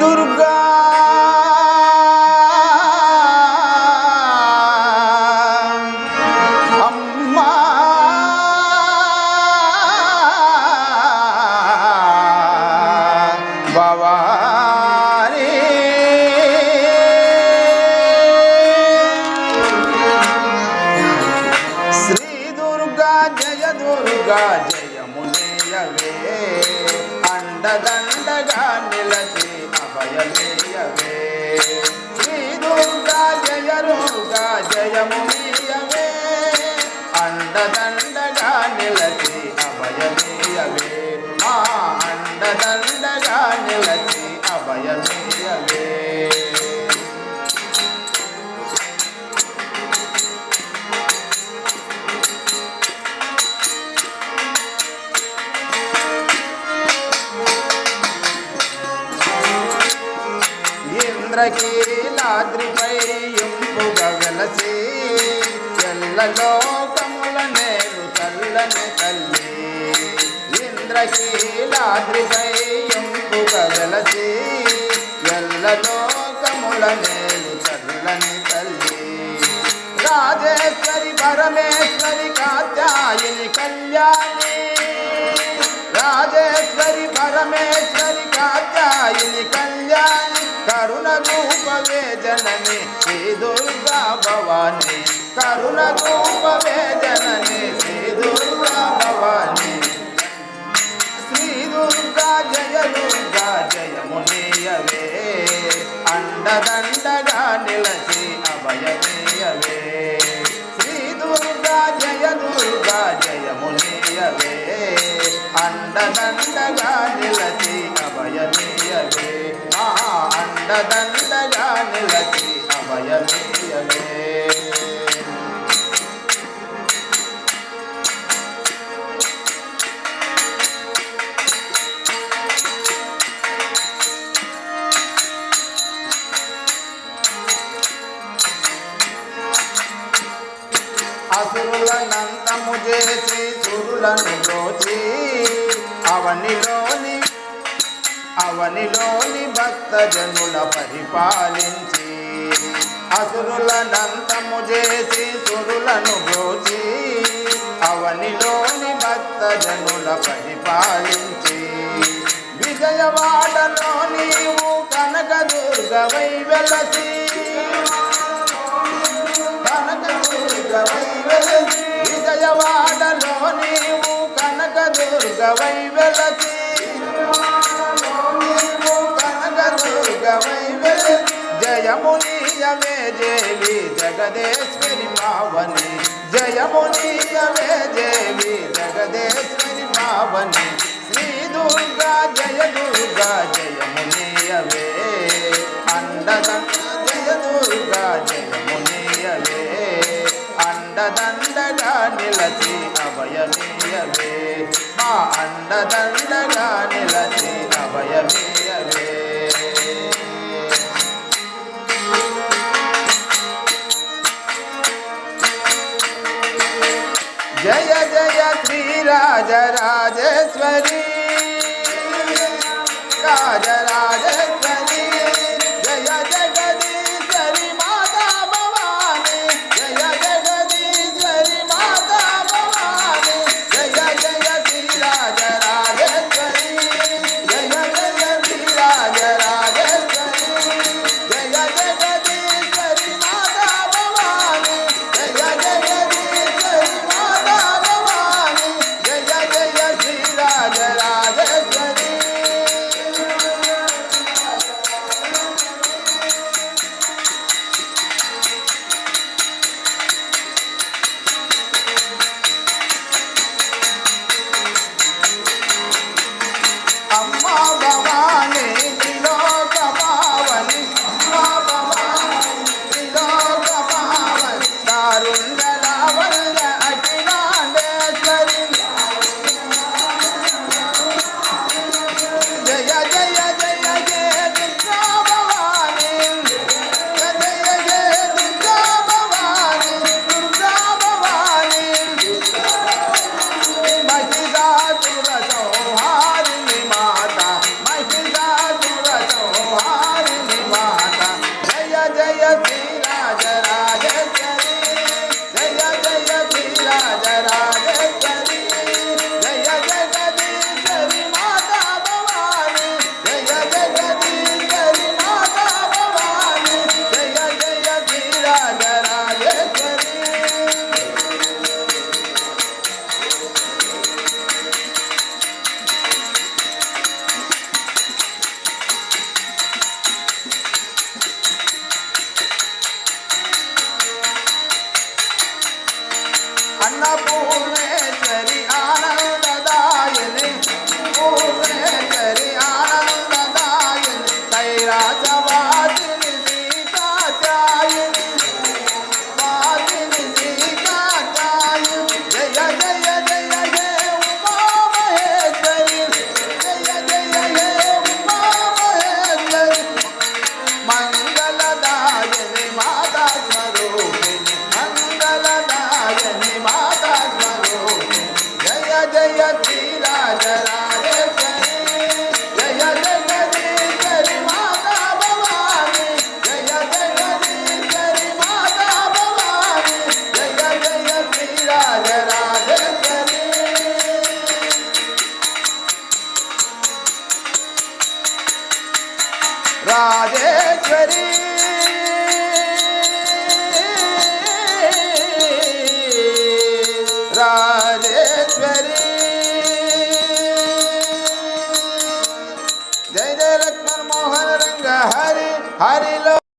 దుర్గా అమ్మా భవాని శ్రీ దుర్గా జయ దుర్గా జయమునేయవే అండదండగా నిలచి అభయమేయవే శ్రీ దుర్గా జయ దుర్గా జయమునేయవే అండదండగా నిలచి అభయమేయవే మా అండదండగా నిలచి అభయమేయవే ఇంద్రకీలాద్రిపై ఇంపుగా వెలసి ఎల్లలోకముల నేరు చల్లని తల్లి ఇంద్రకీలాద్రిపై ఇంపుగా వెలసి ఎల్లలోకముల నేరు చల్లని తల్లి రాజేశ్వరి పరమేశ్వరి కాత్యాయని కళ్యాణి రాజేశ్వరి పరమేశ్వరి కాత్యాయని కళ్యాణి కరుణ రూపవే జనని శ్రీ దుర్గా భవాని కరుణ రూపవే జనని శ్రీ దుర్గా భవాని శ్రీ దుర్గా జయ దుర్గా జయమునేయవే అండదండగా నిలచి అభయమేయవే శ్రీ దుర్గా జయ దుర్గా జయమునేయవే అండదండగా నిలచి అభయమేయవే మా అండదండగా నిలచి అభయమేయవే అసురులనంతము చేసి సురులను దోచి అవనిలోని భక్త జనుల పరిపాలించి అసురులనంతము చేసి సురులను దోచి అవనిలోని భక్త జనుల పరిపాలించి విజయవాడలో నీవు కనకదుర్గవై వెలసి విజయవాడలో నీవు కనకదుర్గవై వెలసి కనకదుర్గవై వెలసి జయమునీయవే దేవి జగదేశ్వరి పావని జయమునీయవే దేవి జగదేశ్వరి పావని శ్రీ దుర్గా జయ దుర్గా జయమునీయవే అండదండ జయ దుర్గా జయమునీయవే అండదండగా నిలచి అభయమేయవే మా అండదండగా నిలచి అభయమేయవే జయ జయ శ్రీరాజరాజేశ్వరి రాజరాజేశ్వరి జయ జగదీశ్వరి మాతా భవాని జయ జగదీశ్వరి మాతా భవాని జయ జయ శ్రీరాజరాజేశ్వరి జయ జయ శ్రీరాజరాజేశ్వరి विलासवासिनी सीतात्यायिनी वासिनी सीतात्यायिनी जय जय जय हे उमा महेश्वरी जय जय हे उमा महेश्वरी मंगलदायिनी माता स्वरूपिणी मंगलदायिनी माता स्वरूपिणी जय जय श्री राजराजेश्वरी जय जगदीश्वरी माता भवानी जय जगदीश्वरी माता भवानी जय जय श्री राजराजेश्वरी राजेश्वरी